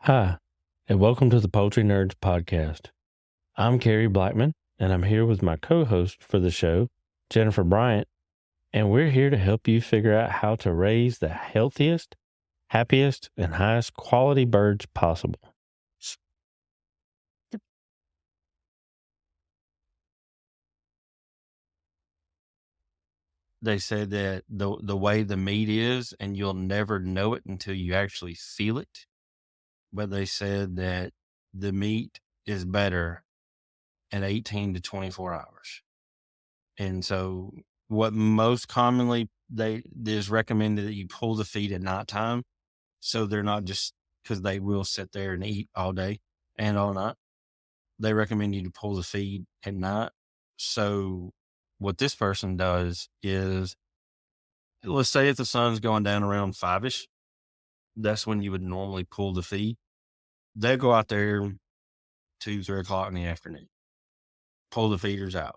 Hi, and welcome to the Poultry Nerds podcast. I'm Carey Blackmon, and I'm here with my co-host for the show, Jennifer Bryant, and we're here to help you figure out how to raise the healthiest, happiest, and highest quality birds possible. They said that the way the meat is, and you'll never know it until you actually feel it. But they said that the meat is better in 18 to 24 hours. And so what most commonly is recommended that you pull the feet at nighttime. So they're not just because they will sit there and eat all day and all night. They recommend you to pull the feed at night. So what this person does is, let's say if the sun's going down around 5-ish, that's when you would normally pull the feed. They'll go out there 2, 3 o'clock in the afternoon, pull the feeders out,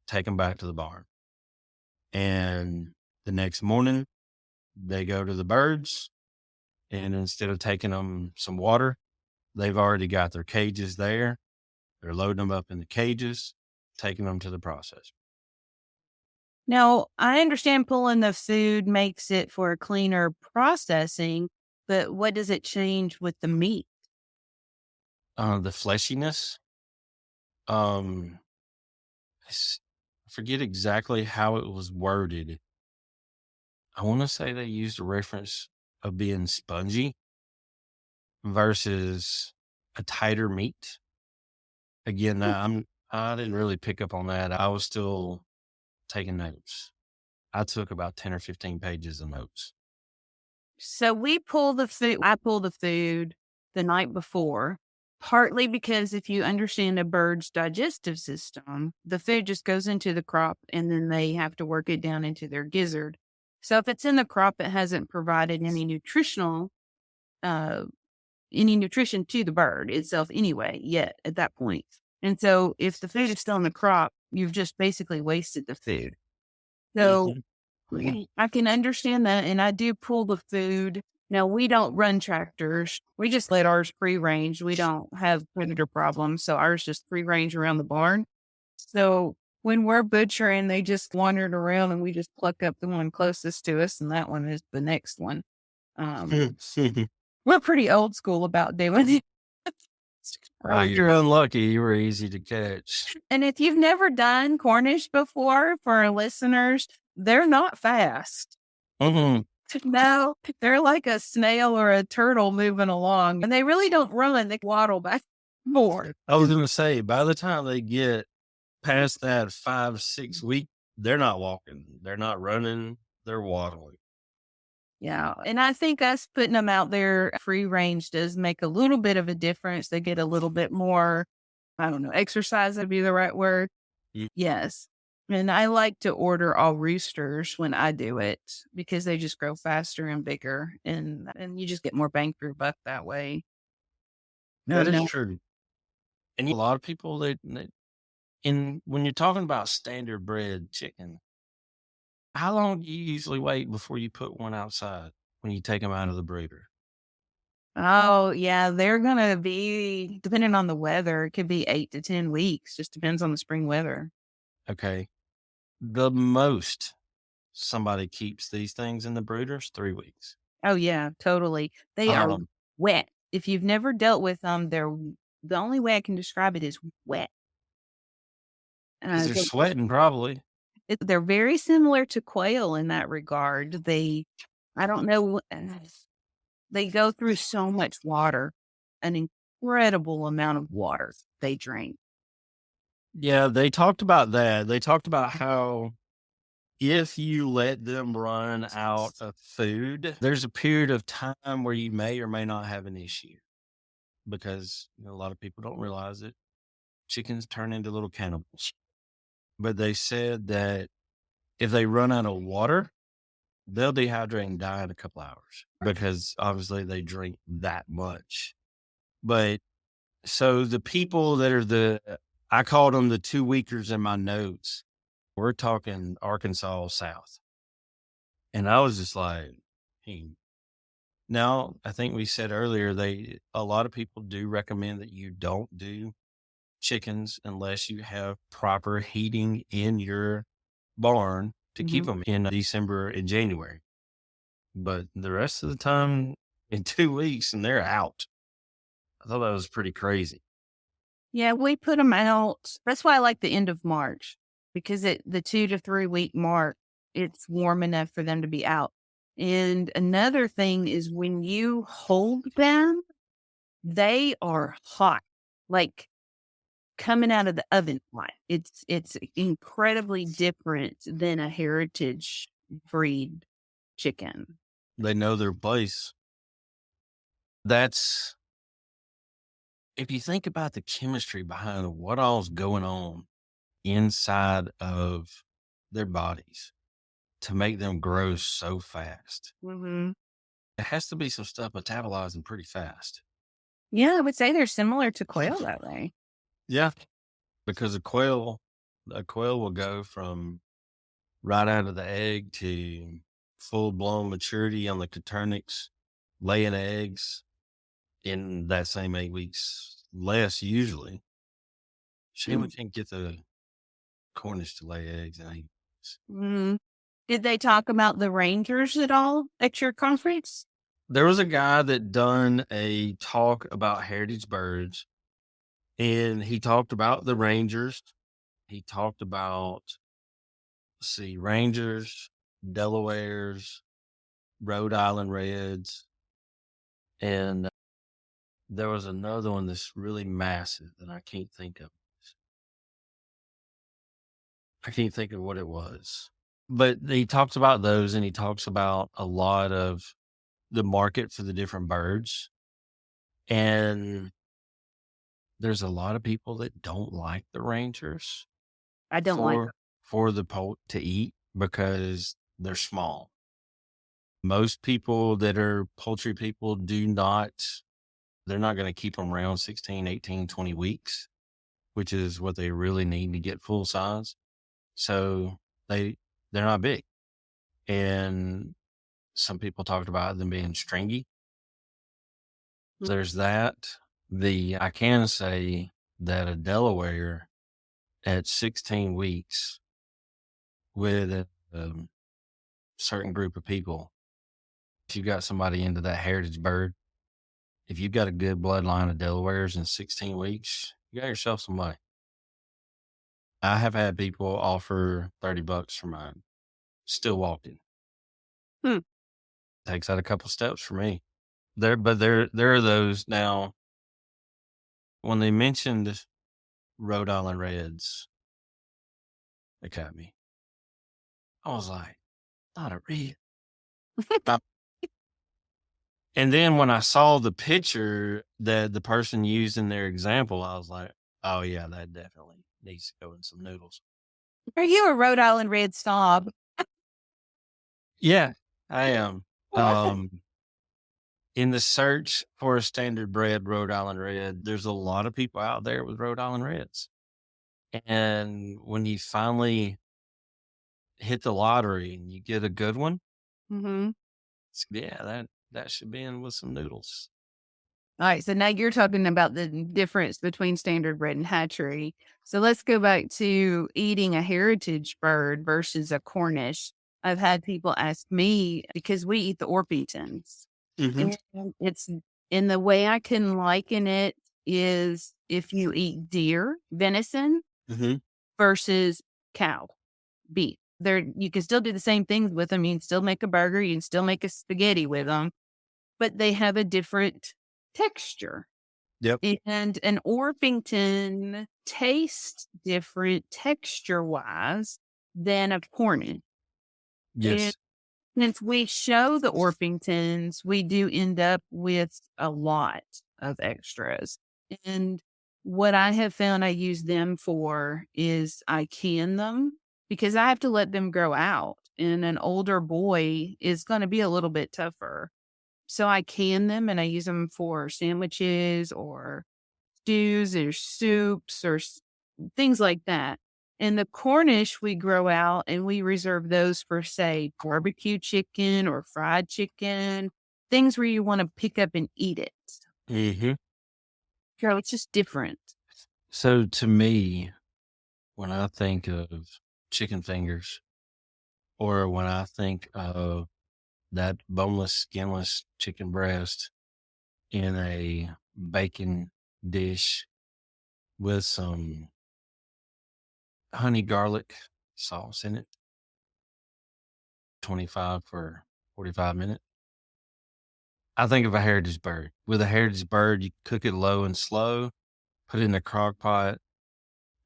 take them back to the barn. And the next morning they go to the birds, and instead of taking them some water, they've already got their cages there. They're loading them up in the cages, taking them to the processor. Now, I understand pulling the food makes it for cleaner processing, but what does it change with the meat? The fleshiness, I forget exactly how it was worded. I want to say they used a reference of being spongy versus a tighter meat. Again, I didn't really pick up on that. I was still taking notes. I took about 10 or 15 pages of notes. So I pull the food the night before, partly because if you understand a bird's digestive system, the food just goes into the crop and then they have to work it down into their gizzard. So if it's in the crop, it hasn't provided any nutrition to the bird itself anyway, yet at that point. And so if the food is still in the crop, you've just basically wasted the food. So I can understand that. And I do pull the food. Now, we don't run tractors. We just let ours free range. We don't have predator problems. So ours just free range around the barn. So when we're butchering, they just wandered around and we just pluck up the one closest to us. And that one is the next one. We're pretty old school about doing it. Oh, you're unlucky. You were easy to catch. And if you've never done Cornish before, for our listeners, they're not fast. Mm-hmm. No, they're like a snail or a turtle moving along, and they really don't run. They waddle back more. I was going to say, by the time they get past that 5-6 week, they're not walking. They're not running. They're waddling. Yeah. And I think us putting them out there free range does make a little bit of a difference. They get a little bit more, I don't know, exercise would be the right word. Yes. And I like to order all roosters when I do it because they just grow faster and bigger and you just get more bang for your buck that way. That is true. And a lot of people, when you're talking about standard bred chicken, how long do you usually wait before you put one outside when you take them out of the brooder? Oh, yeah. They're going to be, depending on the weather, it could be 8 to 10 weeks. Just depends on the spring weather. Okay. The most somebody keeps these things in the brooders, 3 weeks. Oh, yeah, totally. They are wet. If you've never dealt with them, the only way I can describe it is wet. They're sweating probably. They're very similar to quail in that regard. I don't know, they go through so much water, an incredible amount of water they drink. Yeah, they talked about that. They talked about how if you let them run out of food, there's a period of time where you may or may not have an issue because a lot of people don't realize it. Chickens turn into little cannibals. But they said that if they run out of water, they'll dehydrate and die in a couple hours because obviously they drink that much. But so the people that are I called them the 2 weekers in my notes. We're talking Arkansas South. And I was just like, hey, Now, I think we said earlier, a lot of people do recommend that you don't do chickens unless you have proper heating in your barn to keep Mhm. them in December and January. But the rest of the time, in 2 weeks, and they're out. I thought that was pretty crazy. Yeah, we put them out. That's why I like the end of March because at the 2 to 3 week mark, it's warm enough for them to be out. And another thing is when you hold them, they are hot, like coming out of the oven hot. It's incredibly different than a heritage breed chicken. They know their place. That's if you think about the chemistry behind what all's going on inside of their bodies to make them grow so fast, Hmm. it has to be some stuff metabolizing pretty fast. Yeah, I would say they're similar to quail that way. Yeah, because a quail will go from right out of the egg to full blown maturity on the coturnix, laying eggs in that same 8 weeks, less usually. Shame we can't get the Cornish to lay eggs in 8 weeks. Mm. Did they talk about the Rangers at all at your conference? There was a guy that done a talk about heritage birds, and he talked about the Rangers. He talked about, let's see, Rangers, Delawares, Rhode Island Reds, and there was another one that's really massive that I can't think of. I can't think of what it was. But he talks about those, and he talks about a lot of the market for the different birds. And there's a lot of people that don't like the Rangers I don't like for for the poult to eat because they're small. Most people that are poultry people they're not going to keep them around 16, 18, 20 weeks, which is what they really need to get full size. So they they're not big. And some people talked about them being stringy. them. There's that. I can say that a Delaware at 16 weeks with a certain group of people, if you've got somebody into that heritage bird, if you've got a good bloodline of Delawares in 16 weeks, you got yourself some money. I have had people offer $30 for mine. Still walking. Hmm. Takes out a couple steps for me. There are those now. When they mentioned Rhode Island Reds, they cut me. I was like, not a red. And then when I saw the picture that the person used in their example, I was like, oh yeah, that definitely needs to go in some noodles. Are you a Rhode Island Red snob? Yeah, I am. What? In the search for a standard bred Rhode Island Red, there's a lot of people out there with Rhode Island Reds. And when you finally hit the lottery and you get a good one, Mhm. yeah, that should be in with some noodles. All right, so now you're talking about the difference between standard bred and hatchery. So let's go back to eating a heritage bird versus a Cornish. I've had people ask me because we eat the Orpingtons. Mm-hmm. And it's in the way I can liken it is if you eat deer, venison Mm-hmm. versus cow, beef. You can still do the same things with them. You can still make a burger, you can still make a spaghetti with them, but they have a different texture. Yep. And an Orpington tastes different texture wise than a Cornish. And Yes. since we show the Orpingtons, we do end up with a lot of extras. And what I have found I use them for is I can them because I have to let them grow out. And an older boy is going to be a little bit tougher. So I can them and I use them for sandwiches or stews or soups or things like that. And the Cornish we grow out and we reserve those for, say, barbecue chicken or fried chicken. things where you want to pick up and eat it. Hmm. It's just different. So to me, when I think of chicken fingers, or when I think of that boneless, skinless chicken breast in a bacon dish with some honey garlic sauce in it, 25 for 45 minutes. I think of a heritage bird. With a heritage bird, you cook it low and slow, put it in a crock pot.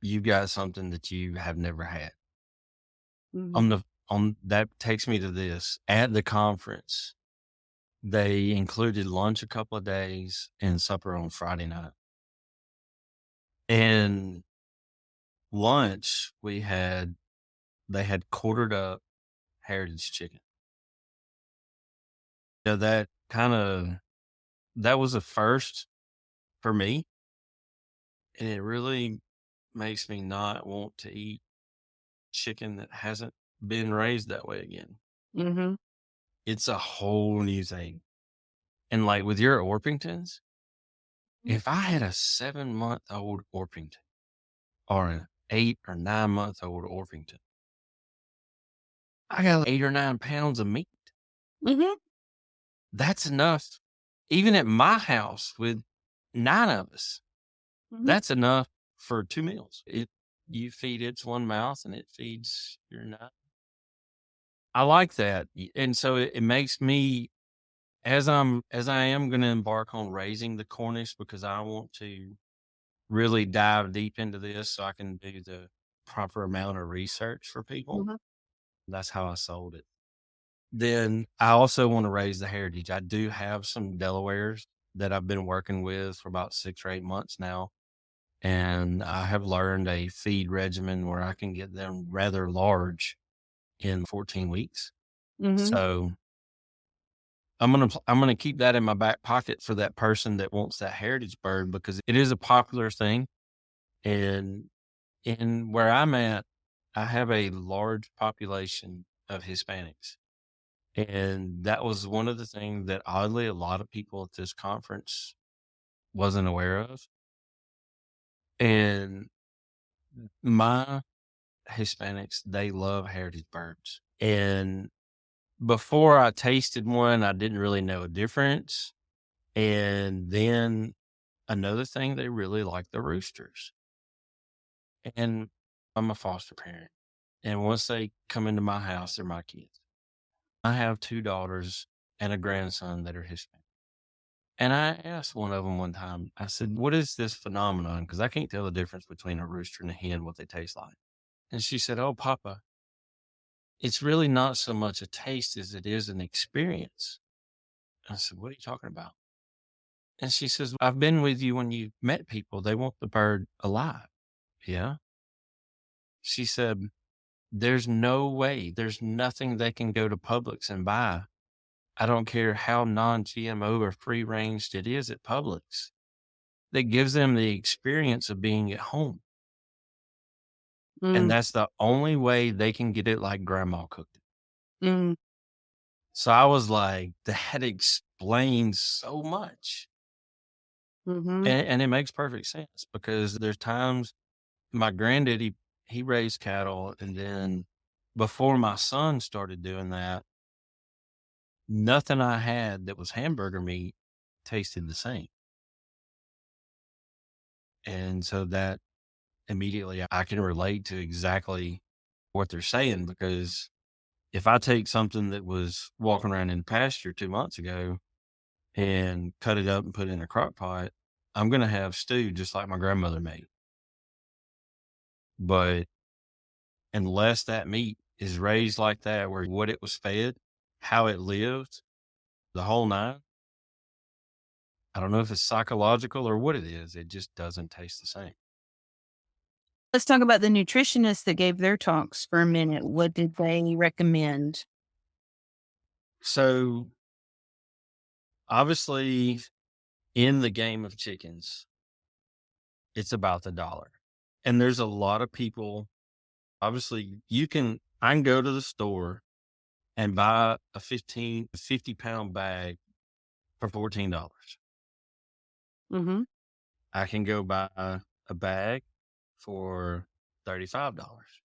You've got something that you have never had. Mhm. On that takes me to this. At the conference, they included lunch a couple of days and supper on Friday night. And lunch, they had quartered up heritage chicken. That that was a first for me. And it really makes me not want to eat chicken that hasn't been raised that way again. Mhm. It's a whole new thing. And like with your Orpingtons, if I had a 7-month-old Orpington or an 8 or 9-month-old Orpington, I got like 8 or 9 pounds of meat. Mhm. That's enough. Even at my house with 9 of us, Mhm. that's enough for 2 meals. You feed its one mouth and it feeds your 9. I like that. And so it makes me, as I am going to embark on raising the Cornish, because I want to really dive deep into this so I can do the proper amount of research for people. Mhm. That's how I sold it. Then I also want to raise the heritage. I do have some Delawares that I've been working with for about 6 or 8 months now. And I have learned a feed regimen where I can get them rather large in 14 weeks. Mhm. So I'm gonna keep that in my back pocket for that person that wants that heritage bird, because it is a popular thing. And in where I'm at, I have a large population of Hispanics. And that was one of the things that oddly a lot of people at this conference wasn't aware of. And my Hispanics, they love heritage birds. And before I tasted one, I didn't really know a difference. And then another thing, they really like the roosters. And I'm a foster parent. And once they come into my house, they're my kids. I have 2 daughters and a grandson that are Hispanic. And I asked one of them one time, I said, "What is this phenomenon? Because I can't tell the difference between a rooster and a hen, what they taste like." And she said, "Oh, Papa, it's really not so much a taste as it is an experience." I said, "What are you talking about?" And she says, "I've been with you when you met people. They want the bird alive." Yeah. She said, "There's no way, there's nothing they can go to Publix and buy. I don't care how non GMO or free ranged it is at Publix, that gives them the experience of being at home. And Mm. that's the only way they can get it like grandma cooked it." Mm. So I was like, that explains so much. Mhm. And it makes perfect sense, because there's times my granddaddy, he raised cattle. And then before my son started doing that, nothing I had that was hamburger meat tasted the same. And so that immediately I can relate to exactly what they're saying, because if I take something that was walking around in pasture 2 months ago and cut it up and put it in a crock pot, I'm going to have stew just like my grandmother made. But unless that meat is raised like that, where what it was fed, how it lived, the whole nine, I don't know if it's psychological or what it is. It just doesn't taste the same. Let's talk about the nutritionists that gave their talks for a minute. What did they recommend? So obviously, in the game of chickens, it's about the dollar. And there's a lot of people, obviously, I can go to the store and buy a 50 pound bag for $14. Mhm. I can go buy a bag for $35.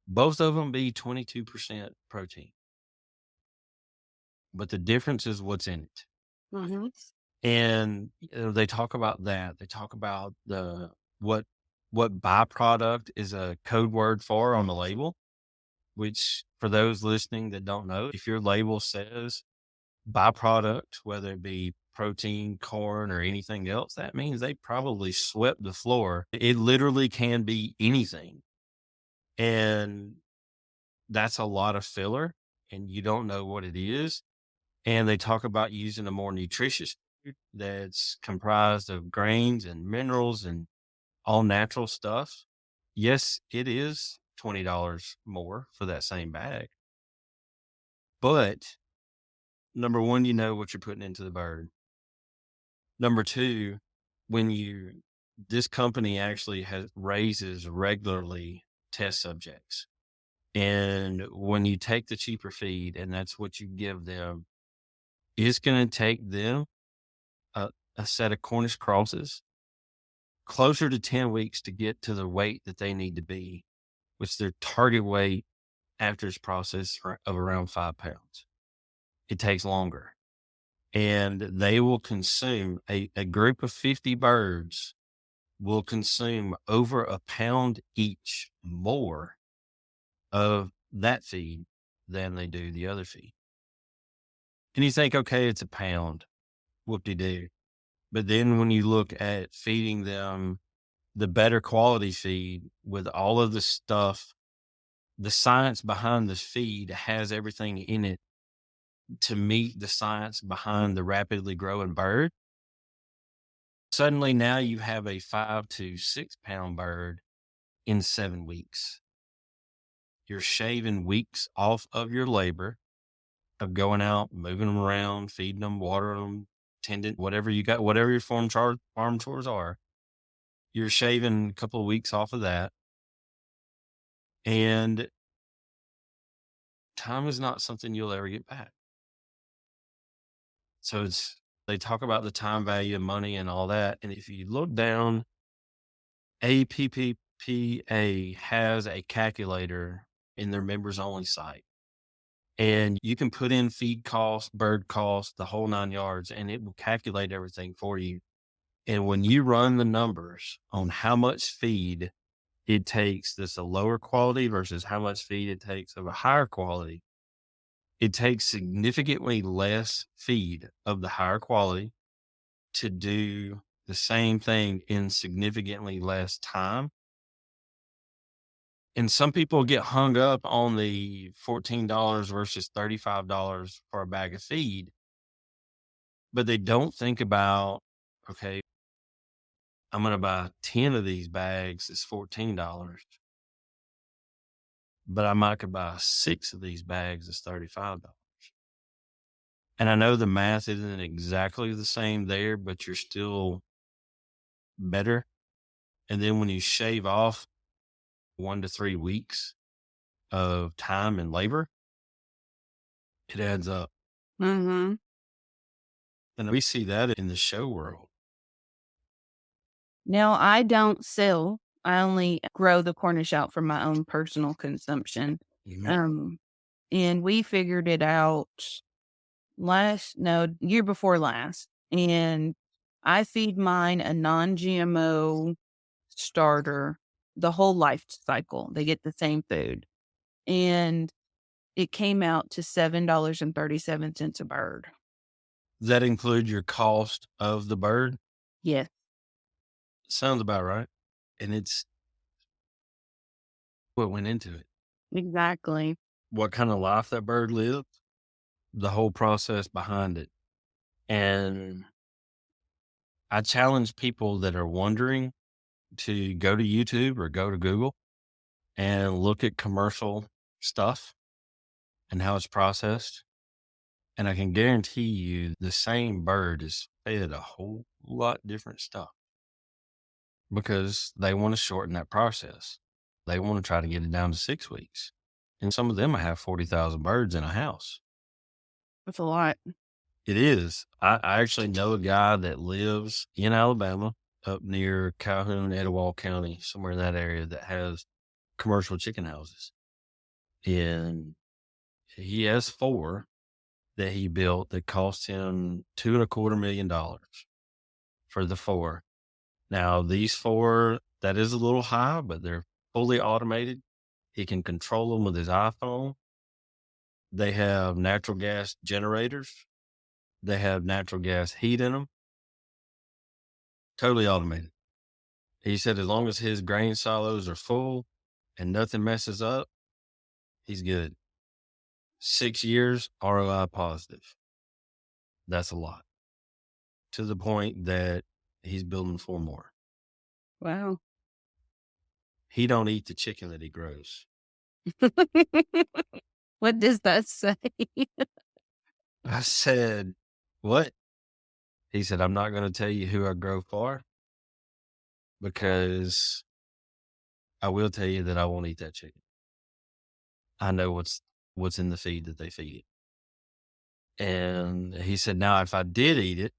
Both of them be 22% protein, but the difference is what's in it. Mhm. And they talk about that. They talk about what what byproduct is a code word for on the label, which for those listening that don't know, if your label says byproduct, whether it be protein, corn, or anything else, that means they probably swept the floor. It literally can be anything. And that's a lot of filler, and you don't know what it is. And they talk about using a more nutritious food that's comprised of grains and minerals and all natural stuff. Yes, it is $20 more for that same bag. But number one, you know what you're putting into the bird. Number two, when you this company actually has raises regularly test subjects. And when you take the cheaper feed and that's what you give them, it's going to take them a set of Cornish crosses closer to 10 weeks to get to the weight that they need to be, which their target weight after this process of around 5 pounds. It takes longer. And they will consume a group of 50 birds will consume over a pound each more of that feed than they do the other feed. And you think, okay, it's a pound, whoop-de-doo. But then when you look at feeding them the better quality feed with all of the stuff, the science behind this feed has everything in it to meet the science behind the rapidly growing bird. Suddenly now you have a 5 to 6 pound bird in 7 weeks. You're shaving weeks off of your labor of going out, moving them around, feeding them, watering them, tending, whatever you got, whatever your farm chores are. You're shaving a couple of weeks off of that. And time is not something you'll ever get back. So they talk about the time value of money and all that. And if you look down, APPPA has a calculator in their members only site. And you can put in feed cost, bird cost, the whole 9 yards, and it will calculate everything for you. And when you run the numbers on how much feed it takes that's a lower quality versus how much feed it takes of a higher quality, it takes significantly less feed of the higher quality to do the same thing in significantly less time. And some people get hung up on the $14 versus $35 for a bag of feed, but they don't think about, okay, I'm going to buy 10 of these bags. It's $14, but I might could buy 6 of these bags. It's $35. And I know the math isn't exactly the same there, but you're still better. And then when you shave off 1 to 3 weeks of time and labor, it adds up. Mhm. And we see that in the show world. Now, I don't sell. I only grow the Cornish out for my own personal consumption. Mhm. Um, and we figured it out year before last. And I feed mine a non-GMO starter the whole life cycle. They get the same food. And it came out to $7.37 a bird. Does that include your cost of the bird? Yes, Sounds about right. And it's what went into it. exactly. What kind of life that bird lived, the whole process behind it. And I challenge people that are wondering to go to YouTube or go to Google and look at commercial stuff and how it's processed. And I can guarantee you the same bird is fed a whole lot different stuff because they want to shorten that process. They want to try to get it down to 6 weeks. And some of them have 40,000 birds in a house. That's a lot. It is. I actually know a guy that lives in Alabama up near Calhoun, Etowah County, somewhere in that area that has commercial chicken houses. And he has 4 that he built that cost him $2.25 million for the 4. Now, these 4, that is a little high, but they're fully automated. He can control them with his iPhone. They have natural gas generators. They have natural gas heat in them. Totally automated. He said as long as his grain silos are full and nothing messes up, he's good. 6 years ROI positive. That's a lot. To the point that he's building 4 more. Wow. He don't eat the chicken that he grows. What does that say? I said, "What?" He said, "I'm not gonna tell you who I grow for because I will tell you that I won't eat that chicken. I know what's in the feed that they feed it." And he said, "Now, if I did eat it,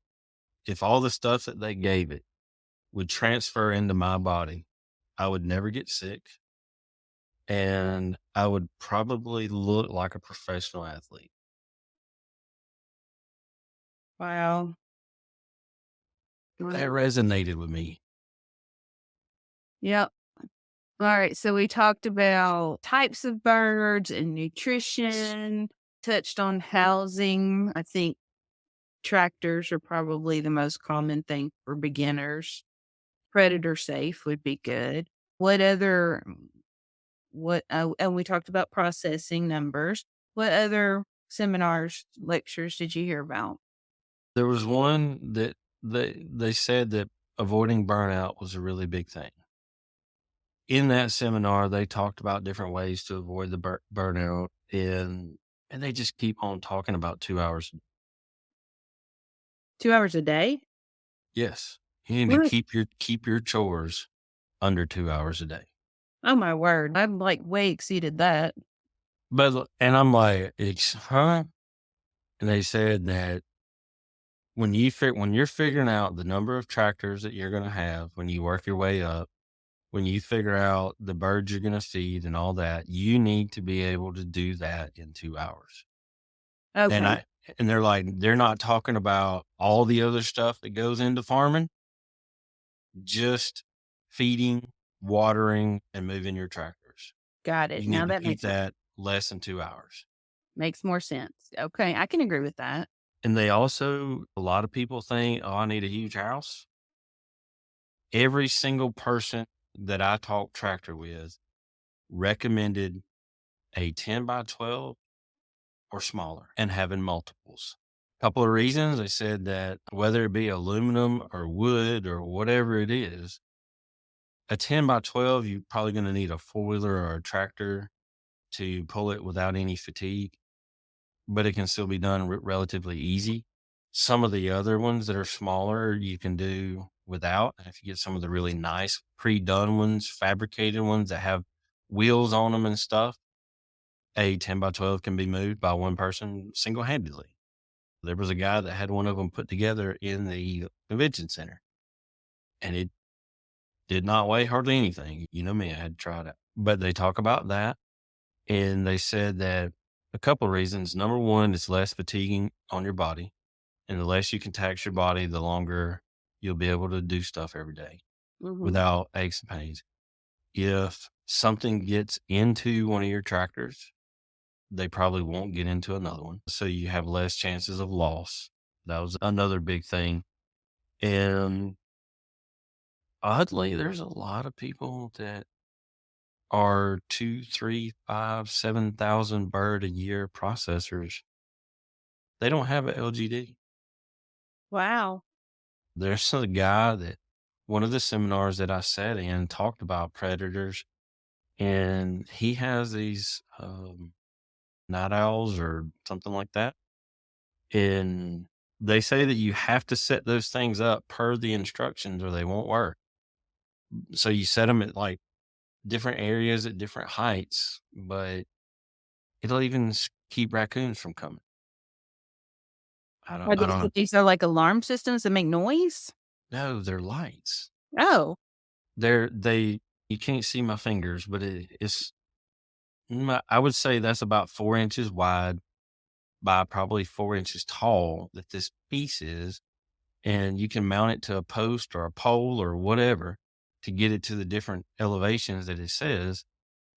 if all the stuff that they gave it would transfer into my body, I would never get sick, and I would probably look like a professional athlete." Wow. That resonated with me. Yep. All right. So we talked about types of birds and nutrition, touched on housing. I think tractors are probably the most common thing for beginners. Predator safe would be good. What other, and we talked about processing numbers. What other seminars, lectures did you hear about? There was one that they said that avoiding burnout was a really big thing. In that seminar, they talked about different ways to avoid the burnout, and they just keep on talking about 2 hours. 2 hours a day? Yes, you need to What? keep your chores under 2 hours a day. Oh my word. I've like way exceeded that. And I'm like, huh? And they said that when you're figuring out the number of tractors that you're gonna have when you work your way up, when you figure out the birds you're gonna feed and all that, you need to be able to do that in 2 hours. And Okay. I and they're like, they're not talking about all the other stuff that goes into farming, just feeding, watering, and moving your tractors. Got it. You Now need to that keep that less than 2 hours. makes more sense. Okay. I can agree with that. And they also a lot of people think, "Oh, I need a huge house." Every single person that I talked tractor with recommended a 10 by 12 or smaller and having multiples. Couple of reasons. They said that whether it be aluminum or wood or whatever it is, a 10 by 12, you're probably going to need a 4-wheeler or a tractor to pull it without any fatigue, but it can still be done relatively easy. Some of the other ones that are smaller, you can do without. If you get some of the really nice pre-done ones, fabricated ones that have wheels on them and stuff, a 10 by 12 can be moved by one person single-handedly. There was a guy that had one of them put together in the convention center, and it did not weigh hardly anything. You know me, I had to try it out. But they talk about that, and they said that a couple of reasons. Number one, it's less fatiguing on your body, and the less you can tax your body, the longer you'll be able to do stuff every day Mhm. without aches and pains. If something gets into one of your tractors, they probably won't get into another one. So you have less chances of loss. That was another big thing. And oddly, there's a lot of people that are 2, 3, 5, 7,000 bird a year processors. They don't have a LGD. Wow. There's a guy that one of the seminars that I sat in talked about predators, and he has these night owls or something like that. And they say that you have to set those things up per the instructions or they won't work. So you set them at like different areas at different heights, but it'll even keep raccoons from coming. I don't know. These are like alarm systems that make noise? No, they're lights. Oh. You can't see my fingers, but I would say that's about 4 inches wide by probably 4 inches tall that this piece is. And you can mount it to a post or a pole or whatever to get it to the different elevations that it says.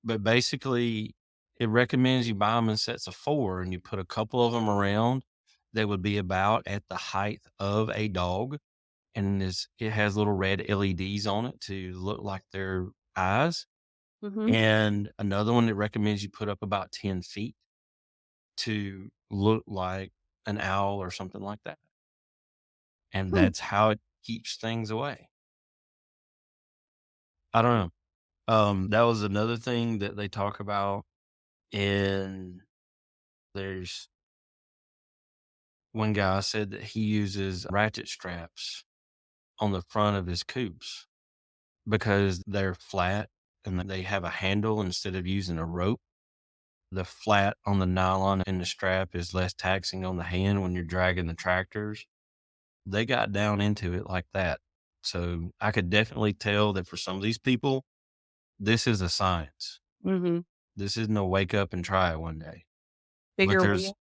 But basically, it recommends you buy them in sets of 4 and you put a couple of them around that would be about at the height of a dog. And it has little red LEDs on it to look like their eyes. Mhm. And another one that recommends you put up about 10 feet to look like an owl or something like that. And Hmm. that's how it keeps things away. I don't know. That was another thing that they talk about. And there's one guy said that he uses ratchet straps on the front of his coops because they're flat and they have a handle instead of using a rope. The flat on the nylon in the strap is less taxing on the hand when you're dragging the tractors. They got down into it like that. So I could definitely tell that for some of these people, this is a science. Mhm. This isn't a wake up and try it one day. But Bigger wheel.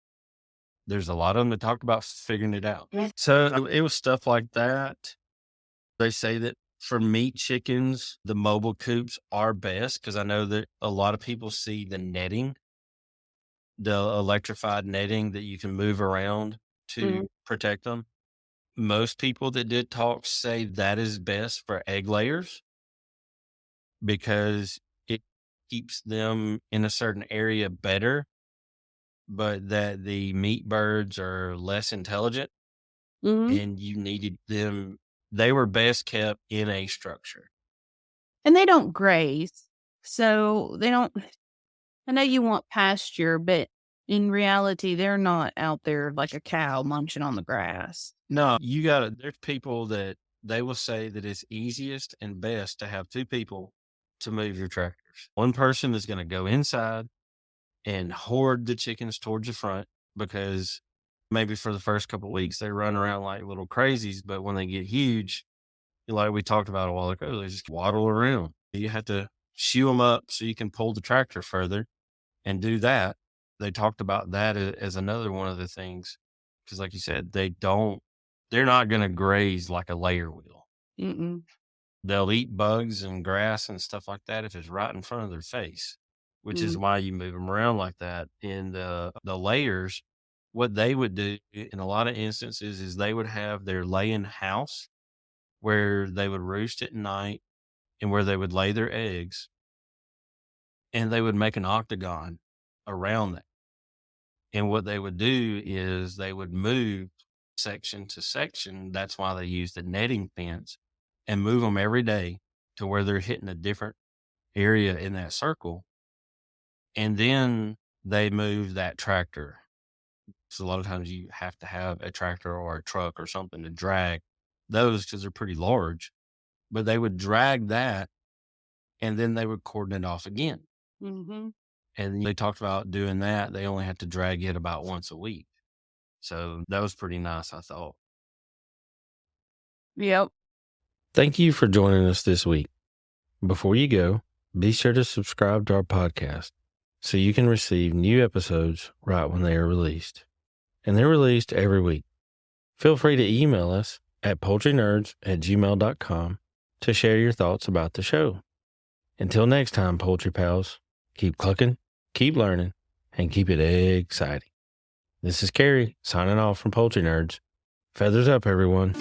there's a lot of them that talked about figuring it out. Yeah. So it was stuff like that. They say that for meat chickens, the mobile coops are best because I know that a lot of people see the netting, the electrified netting that you can move around to protect them. Most people that did talk say that is best for egg layers because it keeps them in a certain area better, but that the meat birds are less intelligent Mhm. and you needed them. They were best kept in a structure. And they don't graze. So they don't I know you want pasture, but in reality, they're not out there like a cow munching on the grass. No, there's people that they will say that it's easiest and best to have 2 people to move your tractors. One person is going to go inside and hoard the chickens towards the front because maybe for the first couple of weeks they run around like little crazies, but when they get huge, like we talked about a while ago, they just waddle around. You have to shoe them up so you can pull the tractor further and do that. They talked about that as another one of the things because, like you said, they're not going to graze like a layer will. Mm-mm. They'll eat bugs and grass and stuff like that if it's right in front of their face, which is why you move them around like that. In the layers, what they would do in a lot of instances is they would have their laying house where they would roost at night and where they would lay their eggs, and they would make an octagon around that. And what they would do is they would move section to section. That's why they use the netting fence and move them every day to where they're hitting a different area in that circle. And then they move that tractor. So a lot of times you have to have a tractor or a truck or something to drag those because they're pretty large. But they would drag that and then they would cordon it off again. Mm-hmm. And they talked about doing that. They only had to drag it about once a week. So that was pretty nice, I thought. Yep. Thank you for joining us this week. Before you go, be sure to subscribe to our podcast so you can receive new episodes right when they are released. And they're released every week. Feel free to email us at poultrynerds@gmail.com to share your thoughts about the show. Until next time, poultry pals, keep clucking, keep learning, and keep it exciting. This is Carey signing off from Poultry Nerds. Feathers up, everyone.